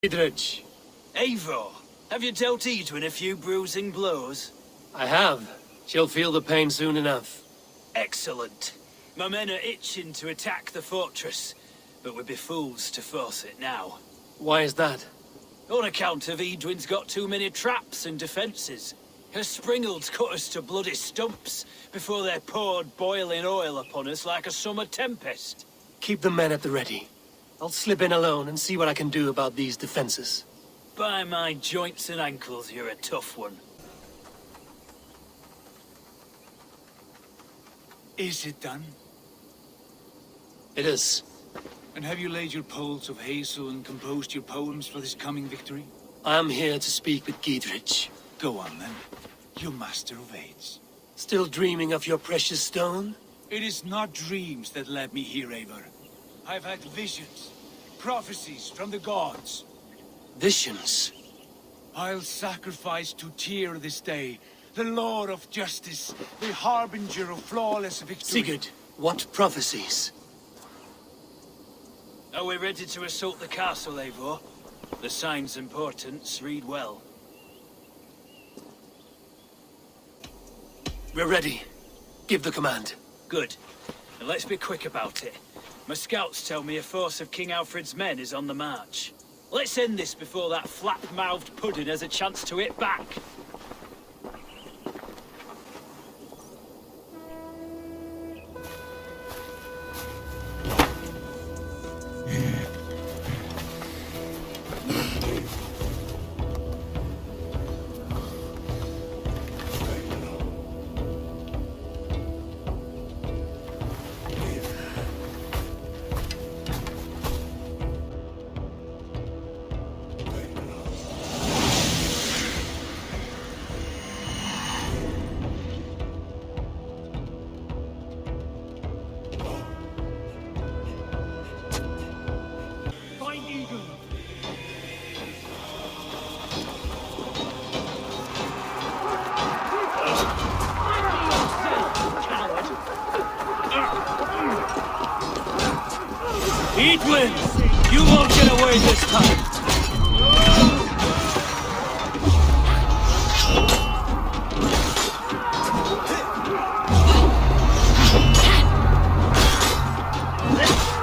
Idrich. Eivor, have you dealt Edwin a few bruising blows? I have. She'll feel the pain soon enough. Excellent. My men are itching to attack the fortress, but we'd be fools to force it now. Why is that? On account of Edwin's got too many traps and defences. Her springalds cut us to bloody stumps before they poured boiling oil upon us like a summer tempest. Keep the men at the ready. I'll slip in alone and see what I can do about these defenses. By my joints and ankles, you're a tough one. Is it done? It is. And have you laid your poles of hazel and composed your poems for this coming victory? I am here to speak with Giedrich. Go on then, you master of aids. Still dreaming of your precious stone? It is not dreams that led me here, Eivor. I've had visions, prophecies from the gods. Visions? I'll sacrifice to Tyr this day, the Lord of Justice, the harbinger of flawless victory. Sigurd, what prophecies? Are we ready to assault the castle, Eivor? The signs and portents read well. We're ready. Give the command. Good. And let's be quick about it. My scouts tell me a force of King Alfred's men is on the march. Let's end this before that flap-mouthed pudding has a chance to hit back. Edwin! You won't get away this time!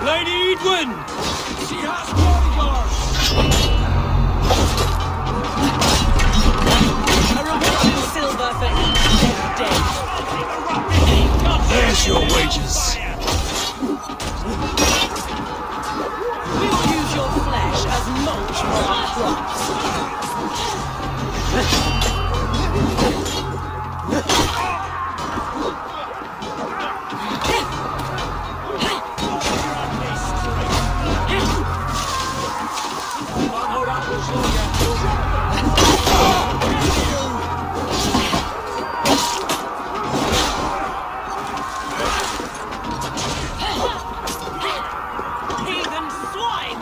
Lady Edwin! She has bodyguards! A reward in silver for each dead day. There's your wages. We'll use your flesh as mulch for our crops. Heathen swine!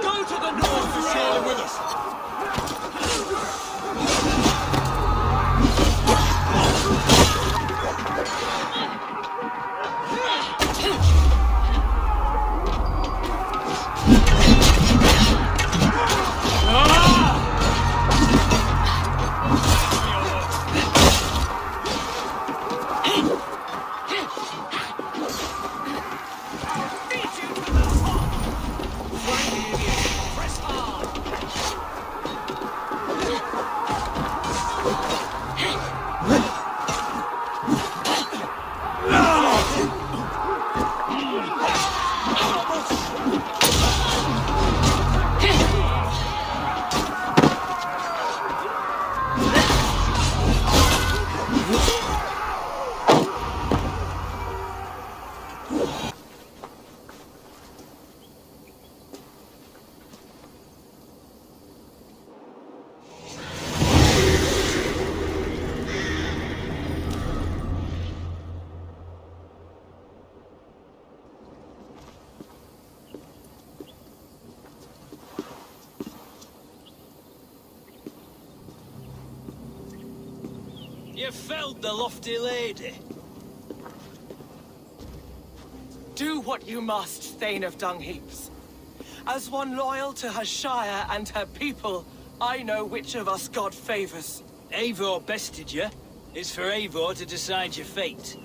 Go to the north to sail with us! You felled the lofty lady. Do what you must, Thane of Dungheaps. As one loyal to her shire and her people, I know which of us God favors. Eivor bested you. It's for Eivor to decide your fate.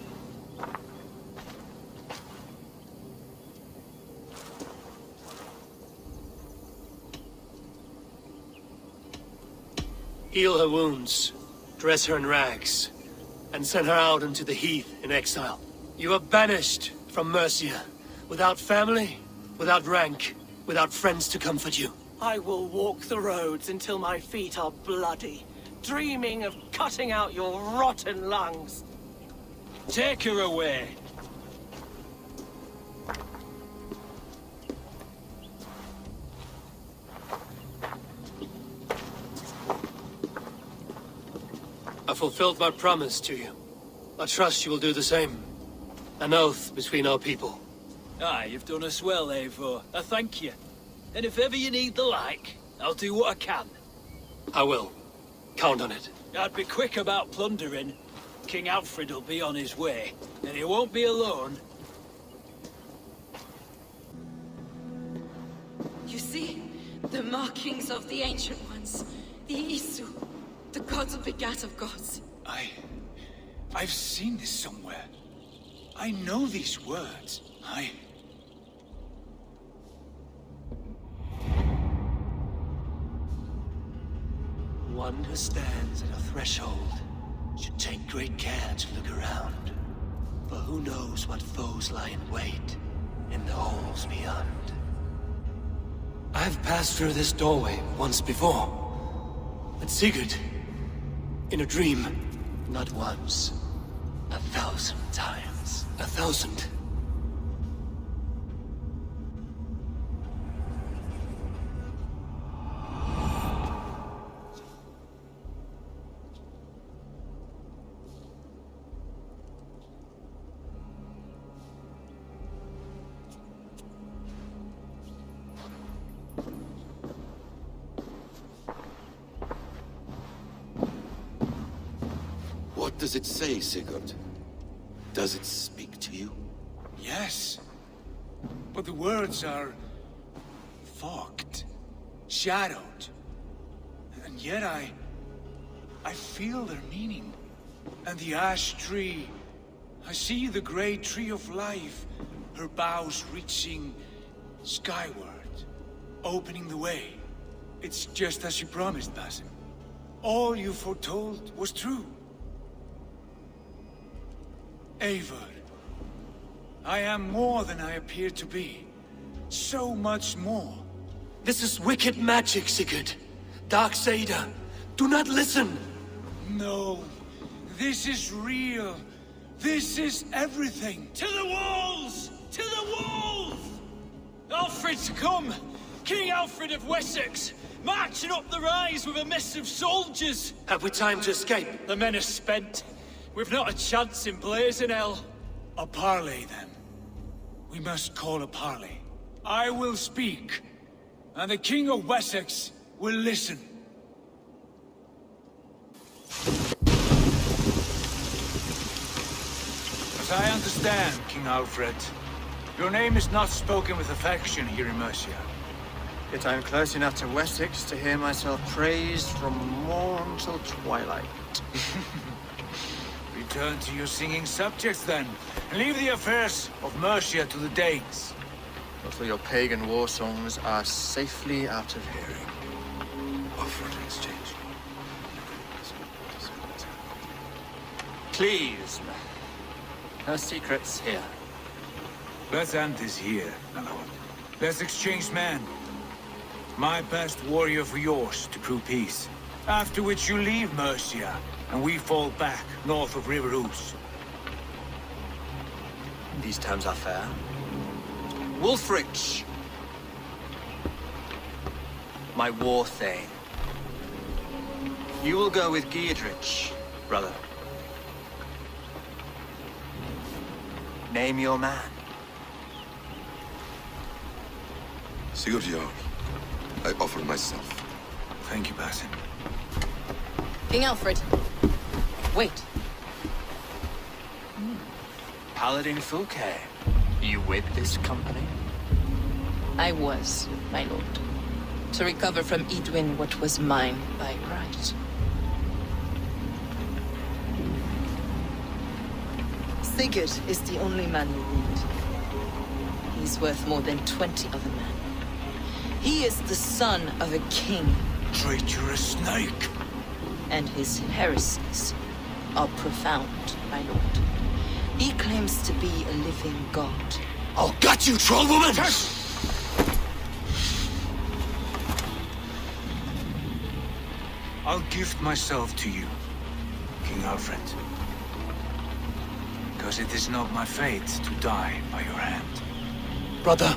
Heal her wounds, dress her in rags, and send her out into the heath in exile. You are banished from Mercia, without family, without rank, without friends to comfort you. I will walk the roads until my feet are bloody, dreaming of cutting out your rotten lungs. Take her away. I fulfilled my promise to you. I trust you will do the same. An oath between our people. Aye, you've done us well, Eivor. I thank you. And if ever you need the like, I'll do what I can. I will. Count on it. I'd be quick about plundering. King Alfred will be on his way, and he won't be alone. You see? The markings of the Ancient Ones. The Isu. The gods of begat of gods. I've seen this somewhere. I know these words. One who stands at a threshold should take great care to look around. For who knows what foes lie in wait in the halls beyond. I've passed through this doorway once before. But Sigurd, in a dream, not once, 1,000 times. 1,000. What does it say, Sigurd? Does it speak to you? Yes. But the words are... fogged. Shadowed. And yet I feel their meaning. And the ash tree... I see the great tree of life, her boughs reaching skyward, opening the way. It's just as you promised, Basim. All you foretold was true. Eivor, I am more than I appear to be. So much more. This is wicked magic, Sigurd. Darksader, do not listen! No, this is real. This is everything. To the walls! To the walls! Alfred's come! King Alfred of Wessex! Marching up the rise with a mess of soldiers! Have we time to escape? The men are spent. We've not a chance in blazing hell. A parley, then. We must call a parley. I will speak, and the King of Wessex will listen. As I understand, King Alfred, your name is not spoken with affection here in Mercia. Yet I am close enough to Wessex to hear myself praised from morn till twilight. Return to your singing subjects, then, and leave the affairs of Mercia to the Danes. But for your pagan war songs are safely out of hearing. Offer to exchange. Please, her secret's here. Let's end this here, my lord. Let's exchange men. My best warrior for yours to prove peace. After which you leave Mercia, and we fall back north of River Ouse. These terms are fair. Wulfrich, my war thane. You will go with Giedrich, brother. Name your man. Sigurd Jarl, I offer myself. Thank you, Basim. King Alfred. Wait. Paladin Fulke, you with this company? I was, my lord. To recover from Edwin what was mine by right. Sigurd is the only man you need. He's worth more than 20 other men. He is the son of a king. Traitorous snake! And his heresies are profound, my lord. He claims to be a living god. I'll gut you, troll woman! I'll gift myself to you, King Alfred. Because it is not my fate to die by your hand. Brother,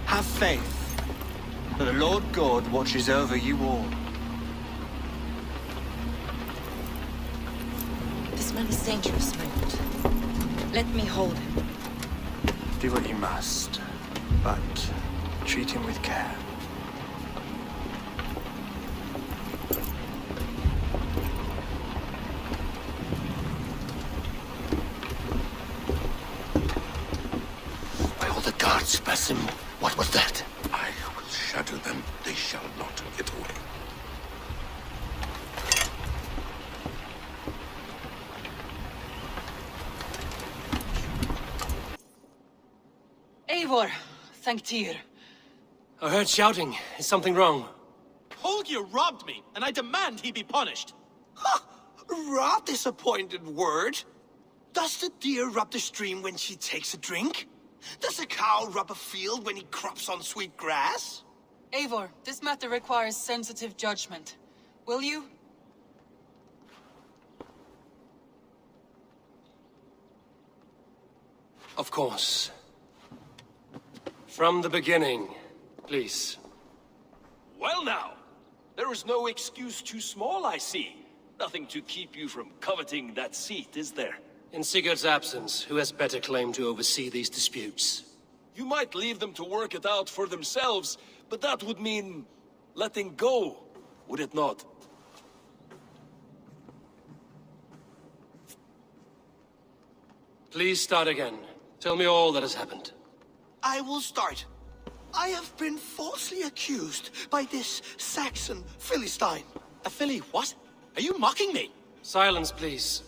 Have faith that the Lord God watches over you all. This man is dangerous, my lord. Let me hold him. Do what you must, but treat him with care. by all the gods, Basim, what was that? I will shatter them. They shall not get away. Eivor, thank Tyr. I heard shouting. Is something wrong? Holger robbed me, and I demand he be punished. Rot is a pointed word. Does the deer rub the stream when she takes a drink? Does a cow rub a field when he crops on sweet grass? Eivor, this matter requires sensitive judgment. Will you? Of course. From the beginning, please. Well now, there is no excuse too small, I see. Nothing to keep you from coveting that seat, is there? In Sigurd's absence, who has better claim to oversee these disputes? You might leave them to work it out for themselves, but that would mean letting go, would it not? Please start again. Tell me all that has happened. I will start. I have been falsely accused by this Saxon Philistine. A filly what? Are you mocking me? Silence, please.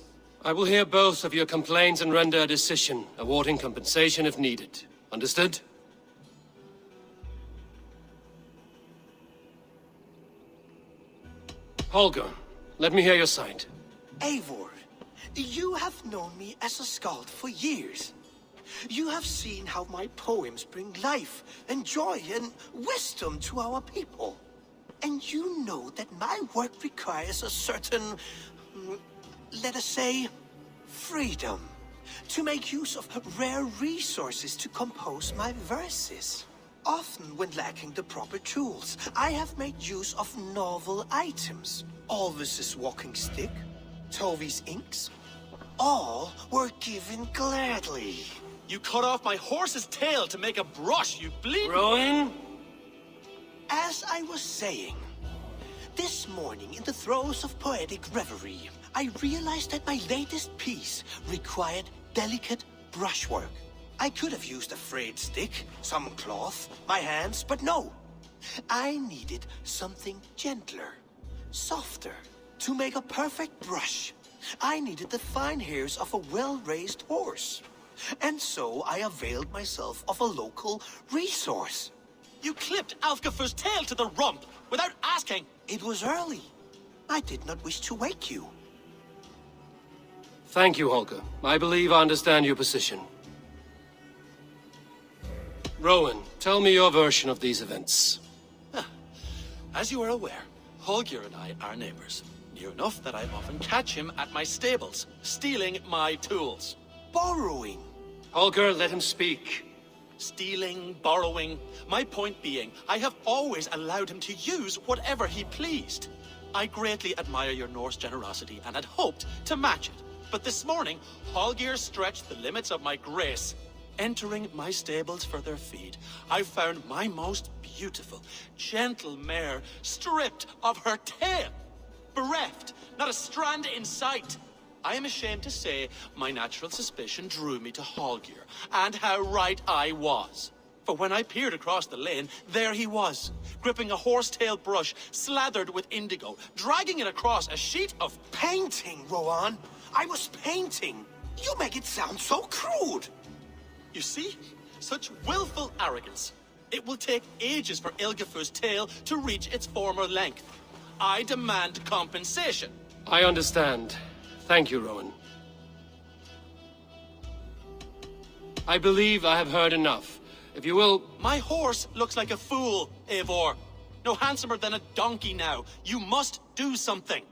I will hear both of your complaints and render a decision, awarding compensation if needed. Understood? Holger, let me hear your side. Eivor, you have known me as a skald for years. You have seen how my poems bring life and joy and wisdom to our people. And you know that my work requires a certain, let us say, freedom. To make use of rare resources to compose my verses. Often when lacking the proper tools, I have made use of novel items. Alvis's walking stick, Tovi's inks, all were given gladly. You cut off my horse's tail to make a brush, you bleed. Rowan? As I was saying, this morning in the throes of poetic reverie, I realized that my latest piece required delicate brushwork. I could have used a frayed stick, some cloth, my hands, but no. I needed something gentler, softer. To make a perfect brush, I needed the fine hairs of a well-raised horse. And so I availed myself of a local resource. You clipped Alfgafur's tail to the rump without asking. It was early. I did not wish to wake you. Thank you, Holger. I believe I understand your position. Rowan, tell me your version of these events. As you are aware, Holger and I are neighbors. Near enough that I often catch him at my stables, stealing my tools. Borrowing. Holger, let him speak. Stealing, borrowing. My point being, I have always allowed him to use whatever he pleased. I greatly admire your Norse generosity and had hoped to match it. But this morning, Holger stretched the limits of my grace. Entering my stables for their feed, I found my most beautiful, gentle mare stripped of her tail. Bereft, not a strand in sight. I am ashamed to say my natural suspicion drew me to Hallgeir, and how right I was. For when I peered across the lane, there he was, gripping a horsetail brush slathered with indigo, dragging it across a sheet of... Painting, Rowan! I was painting! You make it sound so crude! You see? Such willful arrogance. It will take ages for Ilgafur's tale to reach its former length. I demand compensation. I understand. Thank you, Rowan. I believe I have heard enough. If you will... My horse looks like a fool, Eivor. No handsomer than a donkey now. You must do something.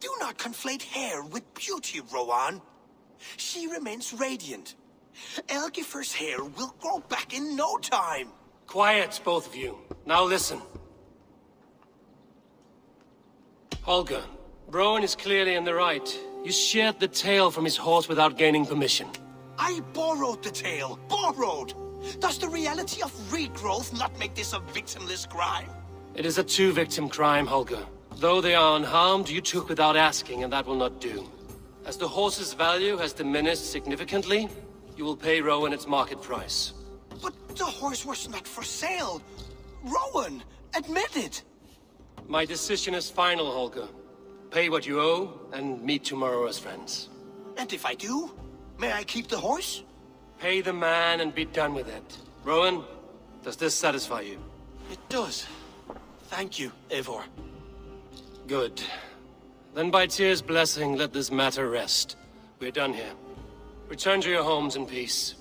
Do not conflate hair with beauty, Rowan. She remains radiant. Elgifur's hair will grow back in no time. Quiet, both of you. Now listen. Holger, Rowan is clearly in the right. You sheared the tail from his horse without gaining permission. I borrowed the tail. Borrowed! Does the reality of regrowth not make this a victimless crime? It is a two-victim crime, Holger. Though they are unharmed, you took without asking, and that will not do. As the horse's value has diminished significantly, you will pay Rowan its market price. But the horse was not for sale. Rowan, admit it. My decision is final, Holger. Pay what you owe, and meet tomorrow as friends. And if I do, may I keep the horse? Pay the man and be done with it. Rowan, does this satisfy you? It does. Thank you, Eivor. Good. Then by Tyr's blessing, let this matter rest. We're done here. Return to your homes in peace.